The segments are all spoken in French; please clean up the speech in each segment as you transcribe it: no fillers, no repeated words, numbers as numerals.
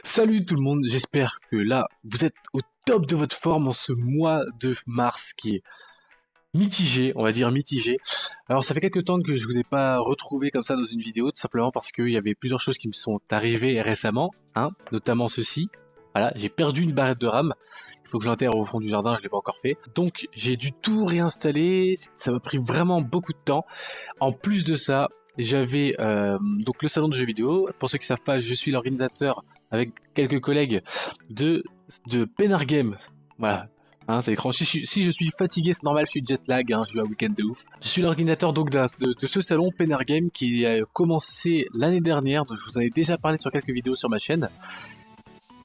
Salut tout le monde, j'espère que là, vous êtes au top de votre forme en ce mois de mars qui est mitigé, on va dire mitigé. Alors ça fait quelques temps que je vous ai pas retrouvé comme ça dans une vidéo, tout simplement parce qu'il y avait plusieurs choses qui me sont arrivées récemment, notamment ceci. Voilà, j'ai perdu une barrette de RAM, il faut que je l'enterre au fond du jardin, je l'ai pas encore fait. Donc j'ai dû tout réinstaller, ça m'a pris vraiment beaucoup de temps. En plus de ça, j'avais donc le salon de jeux vidéo. Pour ceux qui savent pas, je suis l'organisateur avec quelques collègues de Pennar Game. Voilà. C'est l'écran. Si je suis fatigué, c'est normal, je suis jet lag, j'ai eu un week-end de ouf. Je suis l'organisateur donc de ce salon Pennar Game qui a commencé l'année dernière, donc je vous en ai déjà parlé sur quelques vidéos sur ma chaîne.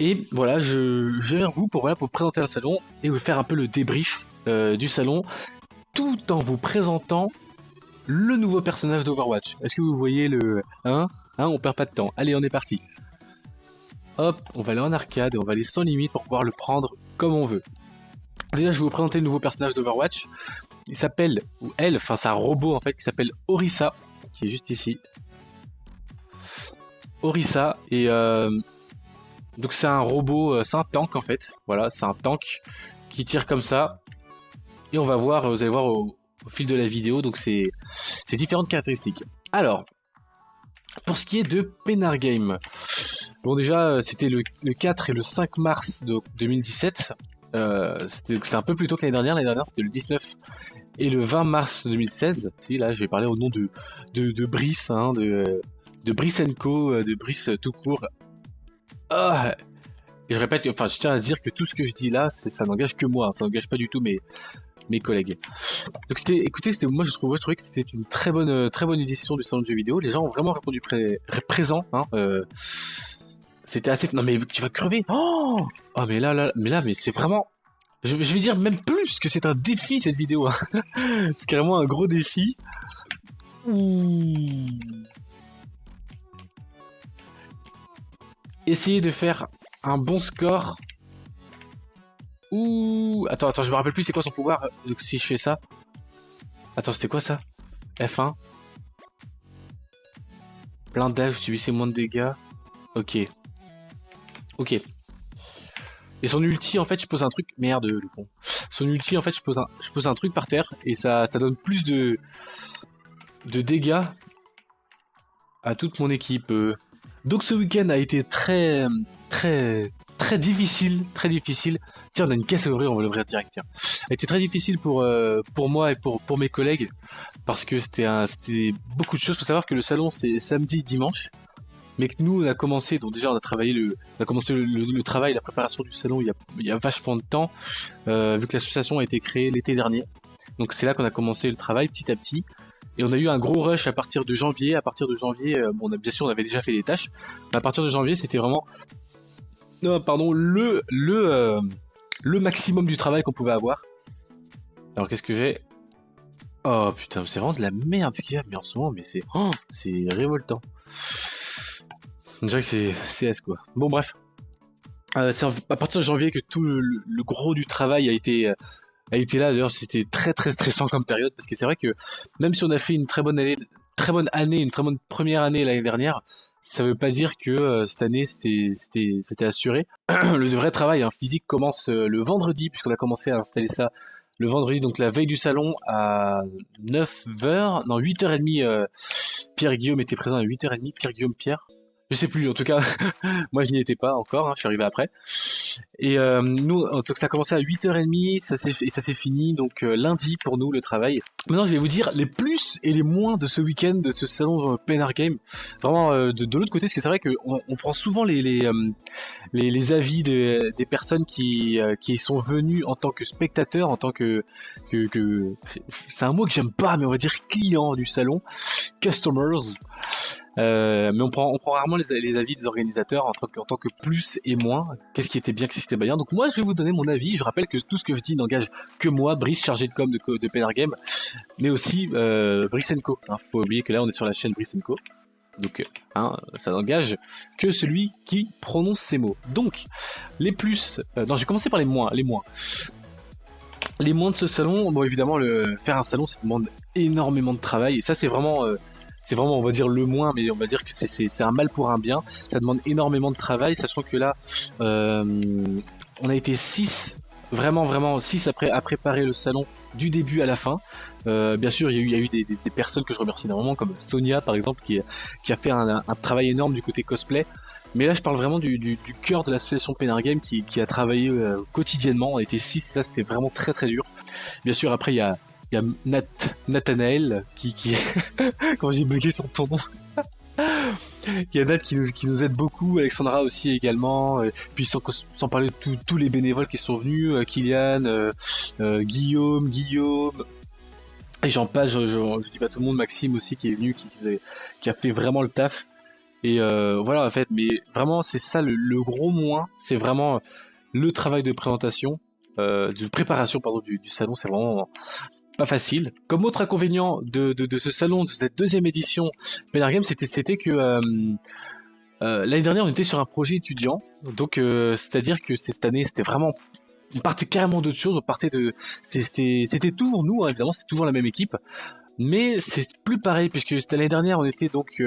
Et voilà, je viens vers vous pour présenter le salon et vous faire un peu le débrief du salon, tout en vous présentant le nouveau personnage d'Overwatch. Est-ce que vous voyez le... on perd pas de temps. Allez, on est parti. Hop, on va aller en arcade et on va aller sans limite pour pouvoir le prendre comme on veut. Déjà, je vais vous présenter le nouveau personnage d'Overwatch. Il s'appelle, ou elle, enfin c'est un robot en fait, qui s'appelle Orisa, qui est juste ici. Orisa, et donc c'est un robot, c'est un tank en fait. Voilà, c'est un tank qui tire comme ça. Et on va voir, vous allez voir au fil de la vidéo, donc c'est différentes caractéristiques. Alors, pour ce qui est de Pennar Game, bon déjà c'était le 4 et le 5 mars de 2017, c'était un peu plus tôt que l'année dernière c'était le 19 et le 20 mars 2016. Si là je vais parler au nom de Brice, de Brice & Co, de Brice tout court. Et je répète, enfin je tiens à dire que tout ce que je dis là, ça n'engage que moi, ça n'engage pas du tout mes collègues. Donc moi je trouvais que c'était une très bonne édition du salon de jeux vidéo. Les gens ont vraiment répondu présent. C'était assez. Non mais tu vas crever. Mais mais c'est vraiment. Je vais dire même plus que c'est un défi cette vidéo. C'est carrément un gros défi. Essayez de faire un bon score. Attends, je me rappelle plus c'est quoi son pouvoir si je fais ça. Attends, c'était quoi ça? F1. Blindage, subissez moins de dégâts. Ok. Et son ulti, en fait, je pose un truc... Merde, le con. Son ulti, en fait, je pose un truc par terre et ça donne plus de dégâts à toute mon équipe. Donc ce week-end a été très difficile. Tiens, on a une caisse à ouvrir, on va l'ouvrir direct. Tiens. A été très difficile pour moi et pour mes collègues parce que c'était beaucoup de choses. Faut savoir que le salon c'est samedi, dimanche, mais que nous on a commencé. Donc déjà on a travaillé le travail, la préparation du salon il y a vachement de temps vu que l'association a été créée l'été dernier. Donc c'est là qu'on a commencé le travail petit à petit. Et on a eu un gros rush à partir de janvier. Bien sûr on avait déjà fait des tâches, mais à partir de janvier c'était vraiment le maximum du travail qu'on pouvait avoir. Alors qu'est-ce que j'ai? Oh putain, c'est vraiment de la merde ce qu'il y a, mais en ce moment, mais c'est révoltant. On dirait que c'est CS quoi. Bon bref, c'est à partir de janvier que tout le gros du travail a été là. D'ailleurs c'était très stressant comme période parce que c'est vrai que même si on a fait une très bonne première année l'année dernière, ça veut pas dire que cette année c'était assuré. Le vrai travail physique commence le vendredi, puisqu'on a commencé à installer ça le vendredi, donc la veille du salon à 9h, non 8h30. Pierre-Guillaume était présent à 8h30, Pierre-Guillaume, je sais plus, en tout cas, moi je n'y étais pas encore, je suis arrivé après. Et nous, donc ça a commencé à 8h30, ça s'est fini, donc lundi pour nous le travail. Maintenant je vais vous dire les plus et les moins de ce week-end, de ce salon Pennar Game. Vraiment de l'autre côté, parce que c'est vrai qu'on prend souvent les avis des personnes qui sont venues en tant que spectateurs, en tant que c'est un mot que j'aime pas, mais on va dire clients du salon, customers. Mais on prend rarement les avis des organisateurs en tant que plus et moins. Qu'est-ce qui était bien, qu'est-ce qui était pas bien. Donc moi je vais vous donner mon avis. Je rappelle que tout ce que je dis n'engage que moi, Brice, chargé de com de Pennar Game, mais aussi Brice & Co. Faut oublier que là on est sur la chaîne Brice & Co. Donc ça n'engage que celui qui prononce ces mots. Donc les plus... non, je vais commencer par les moins. Les moins de ce salon, bon évidemment faire un salon ça demande énormément de travail. Et ça c'est vraiment... c'est vraiment, on va dire, le moins, mais on va dire que c'est un mal pour un bien. Ça demande énormément de travail, sachant que là, on a été 6, vraiment 6 à préparer le salon du début à la fin. Bien sûr, il y a eu des personnes que je remercie énormément, comme Sonia par exemple, qui a fait un travail énorme du côté cosplay. Mais là, je parle vraiment du cœur de l'association Penargame qui a travaillé quotidiennement. On était 6, et ça c'était vraiment très très dur. Bien sûr, après il y a Nathanaël qui quand j'ai bugué sur ton nom. Il y a Nat qui nous aide beaucoup, Alexandra aussi également, puis sans parler de tous les bénévoles qui sont venus, Kylian, Guillaume, et j'en passe, je dis pas tout le monde, Maxime aussi qui est venu, qui a fait vraiment le taf. Et voilà en fait, mais vraiment c'est ça le gros moins, c'est vraiment le travail de présentation, de préparation pardon du salon, c'est vraiment pas facile. Comme autre inconvénient de ce salon, de cette deuxième édition Penargame, c'était que l'année dernière on était sur un projet étudiant, donc c'est-à-dire que cette année c'était vraiment, on partait carrément d'autre chose, c'était toujours nous, hein, évidemment c'était toujours la même équipe, mais c'est plus pareil puisque l'année dernière on était donc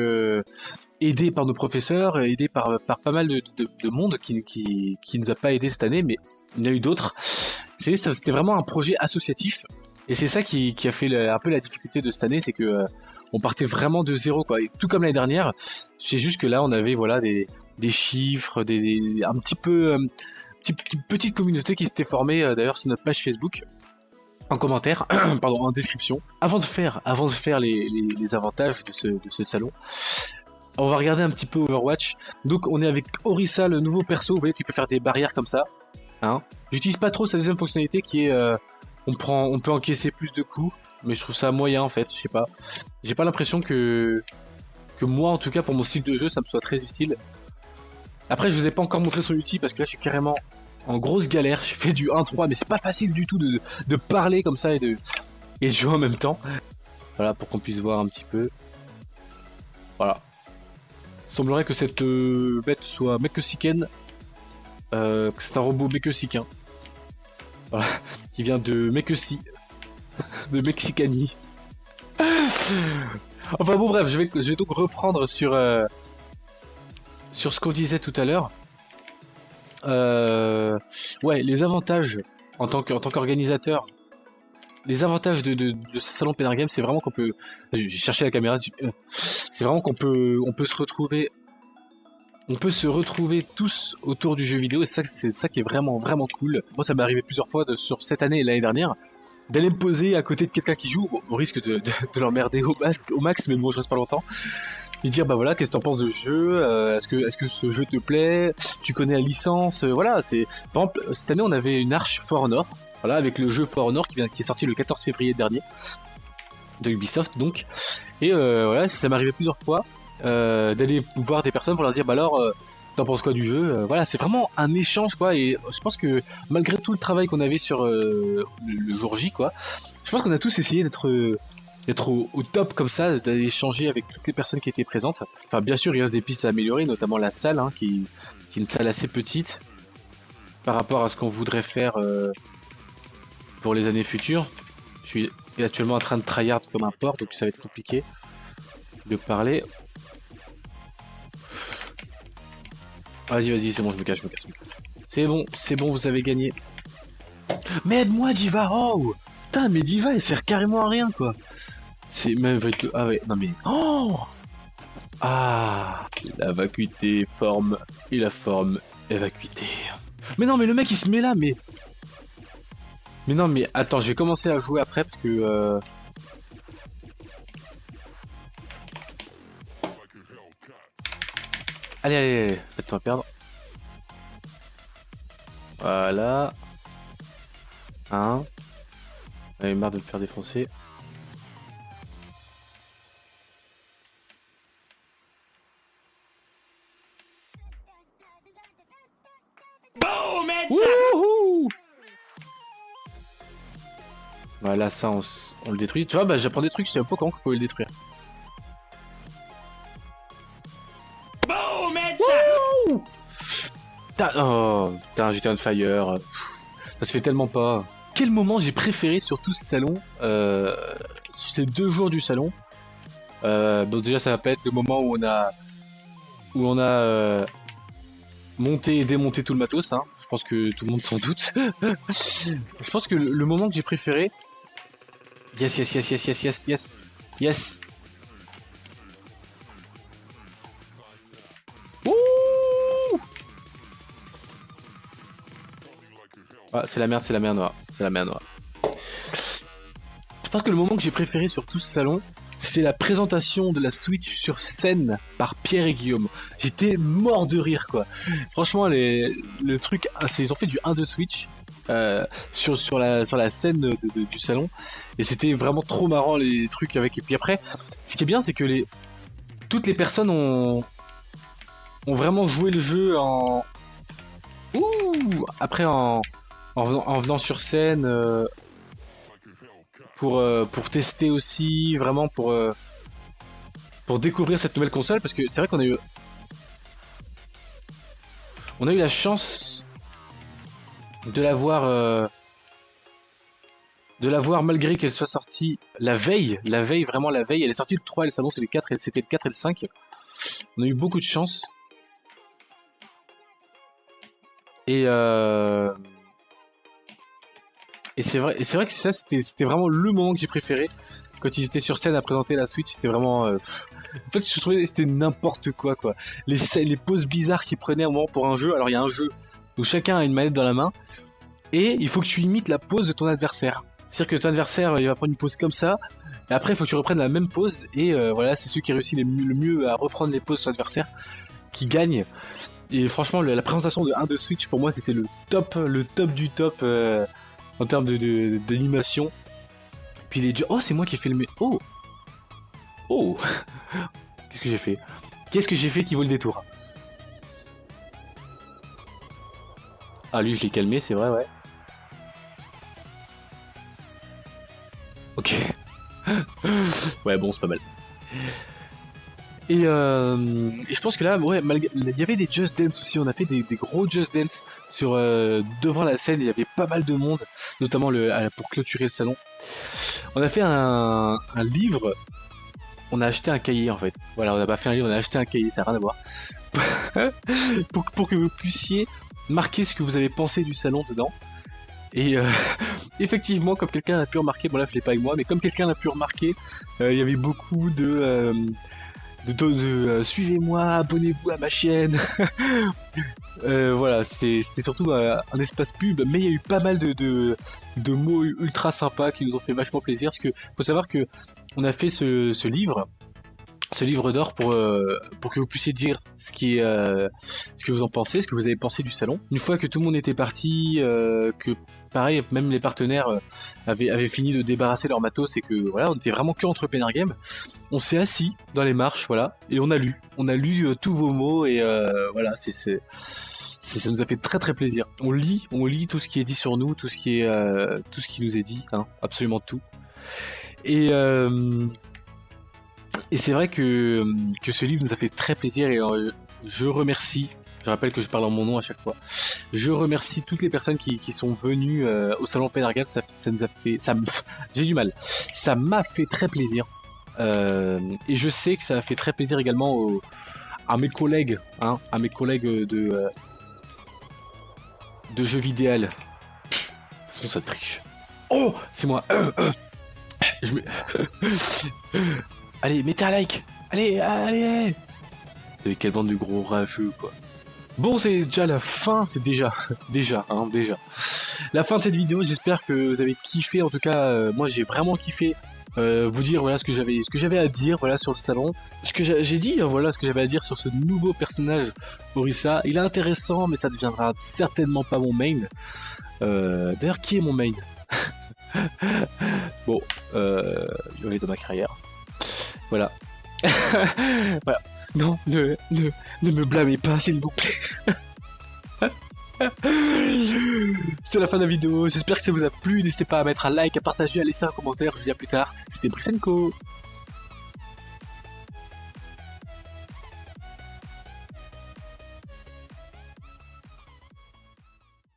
aidés par nos professeurs, aidés par pas mal de monde qui nous a pas aidés cette année, mais il y en a eu d'autres. C'était vraiment un projet associatif. Et c'est ça qui a fait un peu la difficulté de cette année, c'est que on partait vraiment de zéro, quoi. Et tout comme l'année dernière, c'est juste que là on avait voilà des chiffres, un petit peu petite communauté qui s'était formée d'ailleurs sur notre page Facebook, en commentaire, pardon, en description. Avant de faire les avantages de ce salon, on va regarder un petit peu Overwatch. Donc on est avec Orisa, le nouveau perso, vous voyez qu'il peut faire des barrières comme ça. Hein. J'utilise pas trop sa deuxième fonctionnalité qui est on peut encaisser plus de coups, mais je trouve ça moyen en fait, je sais pas. J'ai pas l'impression que moi en tout cas pour mon style de jeu ça me soit très utile. Après je vous ai pas encore montré son outil parce que là je suis carrément en grosse galère, j'ai fait du 1-3 mais c'est pas facile du tout de parler comme ça et de jouer en même temps. Voilà pour qu'on puisse voir un petit peu. Voilà. Il semblerait que cette bête soit Mekosiken, que c'est un robot Mekosiken. Voilà, qui vient de Mekosi, de Mexicanie. Enfin bon bref, je vais donc reprendre sur ce qu'on disait tout à l'heure. Ouais, les avantages en tant qu'organisateur, les avantages de ce salon Penargame, c'est vraiment qu'on peut, j'ai cherché la caméra, c'est vraiment qu'on peut se retrouver. On peut se retrouver tous autour du jeu vidéo et c'est ça qui est vraiment cool. Moi ça m'est arrivé plusieurs fois sur cette année et l'année dernière d'aller me poser à côté de quelqu'un qui joue, au risque de l'emmerder au max, mais bon je reste pas longtemps. Et dire bah voilà qu'est-ce que t'en penses de ce jeu, est-ce que ce jeu te plaît, tu connais la licence, voilà c'est par exemple cette année on avait une arche For Honor, voilà avec le jeu For Honor qui est sorti le 14 février dernier de Ubisoft donc, et voilà ça m'est arrivé plusieurs fois. D'aller voir des personnes pour leur dire bah alors t'en penses quoi du jeu, voilà c'est vraiment un échange quoi, et je pense que malgré tout le travail qu'on avait sur le jour J quoi, je pense qu'on a tous essayé d'être au top comme ça, d'aller échanger avec toutes les personnes qui étaient présentes. Enfin bien sûr il reste des pistes à améliorer, notamment la salle hein, qui est une salle assez petite par rapport à ce qu'on voudrait faire pour les années futures. Je suis actuellement en train de tryhard comme un porc donc ça va être compliqué de parler. Vas-y, c'est bon, je me cache. C'est bon, vous avez gagné. Mais aide-moi, Diva. Oh putain, mais Diva, elle sert carrément à rien, quoi. C'est même... Ah ouais, non mais... Oh ah, la vacuité forme et la forme est vacuité. Mais non, mais le mec, il se met là, mais... Mais non, mais attends, je vais commencer à jouer après, parce que... Allez, faites-toi perdre. Voilà. J'avais marre de me faire défoncer. Wouhou! Voilà, ça, on le détruit. Tu vois, bah j'apprends des trucs, je sais pas comment on pouvait le détruire. Oh, putain, j'étais on fire. Ça se fait tellement pas. Quel moment j'ai préféré sur tout ce salon, sur ces 2 jours du salon, Donc déjà ça va pas être le moment où on a monté et démonté tout le matos, hein. Je pense que tout le monde s'en doute. Je pense que le moment que j'ai préféré... Yes, yes, yes, yes, yes, yes, yes, yes. Ouh! Ah, c'est la merde, c'est la merde noire. C'est la merde noire. Je pense que le moment que j'ai préféré sur tout ce salon, c'est la présentation de la Switch sur scène par Pierre et Guillaume. J'étais mort de rire, quoi. Franchement, le truc, ils ont fait du 1-2 Switch sur la scène du salon. Et c'était vraiment trop marrant, les trucs avec... Et puis après, ce qui est bien, c'est que toutes les personnes ont vraiment joué le jeu en... Ouh! Après, en venant sur scène... pour tester aussi, vraiment pour découvrir cette nouvelle console, parce que c'est vrai qu'on a eu la chance de la voir malgré qu'elle soit sortie la veille, vraiment la veille. Elle est sortie le 3 et le salon, c'était le 4 et le 5. On a eu beaucoup de chance. Et c'est vrai que ça, c'était vraiment le moment que j'ai préféré. Quand ils étaient sur scène à présenter la Switch, c'était vraiment... En fait, je trouvais que c'était n'importe quoi, quoi. Les poses bizarres qu'ils prenaient à un moment pour un jeu. Alors, il y a un jeu où chacun a une manette dans la main. Et il faut que tu imites la pose de ton adversaire. C'est-à-dire que ton adversaire, il va prendre une pose comme ça. Et après, il faut que tu reprennes la même pose. Et voilà, c'est celui qui réussit le mieux à reprendre les poses de son adversaire qui gagne. Et franchement, la présentation de 1-2 Switch, pour moi, c'était le top du top... en termes d'animation. Puis les jeux... Oh, c'est moi qui ai fait le... Oh! Oh! Qu'est-ce que j'ai fait? Qu'est-ce que j'ai fait qui vaut le détour? Ah, lui, je l'ai calmé, c'est vrai, ouais. Ok. Ouais, bon, c'est pas mal. Et je pense que là, ouais, il y avait des Just Dance aussi. On a fait des gros Just Dance sur devant la scène. Il y avait pas mal de monde, notamment pour clôturer le salon. On a fait un livre. On a acheté un cahier en fait. Voilà, on n'a pas fait un livre, on a acheté un cahier. Ça n'a rien à voir. pour que vous puissiez marquer ce que vous avez pensé du salon dedans. Et effectivement, comme quelqu'un a pu remarquer, bon là je l'ai pas avec moi, mais comme quelqu'un a pu remarquer, il y avait beaucoup de suivez-moi, abonnez-vous à ma chaîne. Voilà, c'était surtout un espace pub, mais il y a eu pas mal de mots ultra sympas qui nous ont fait vachement plaisir, parce que faut savoir que on a fait ce livre d'or pour que vous puissiez dire ce que vous en pensez, ce que vous avez pensé du salon. Une fois que tout le monde était parti, que pareil, même les partenaires avaient fini de débarrasser leur matos et que voilà, on était vraiment que entre Pénard Game. On s'est assis dans les marches, voilà, et on a lu tous vos mots et voilà, ça nous a fait très très plaisir. On lit tout ce qui est dit sur nous, tout ce qui nous est dit, hein, absolument tout. Et c'est vrai que ce livre nous a fait très plaisir et je remercie, je rappelle que je parle en mon nom à chaque fois, je remercie toutes les personnes qui sont venues au salon Pénard Game. Ça nous a fait, j'ai du mal, ça m'a fait très plaisir et je sais que ça a fait très plaisir également à mes collègues, hein, de jeux vidéo. De toute façon ça triche. Oh, c'est moi. Allez, mettez un like. Allez. Vous avez quelle bande de gros rageux, quoi. Bon, c'est déjà la fin, c'est déjà la fin de cette vidéo. J'espère que vous avez kiffé. En tout cas, moi j'ai vraiment kiffé vous dire voilà ce que j'avais à dire, voilà, sur le salon, ce que j'ai dit, voilà ce que j'avais à dire sur ce nouveau personnage Orisa. Il est intéressant, mais ça ne deviendra certainement pas mon main. D'ailleurs, qui est mon main? Bon, il est dans ma carrière. Voilà. Voilà. Non, ne me blâmez pas, s'il vous plaît. C'est la fin de la vidéo. J'espère que ça vous a plu. N'hésitez pas à mettre un like, à partager, à laisser un commentaire. Je vous dis à plus tard. C'était Brisenko.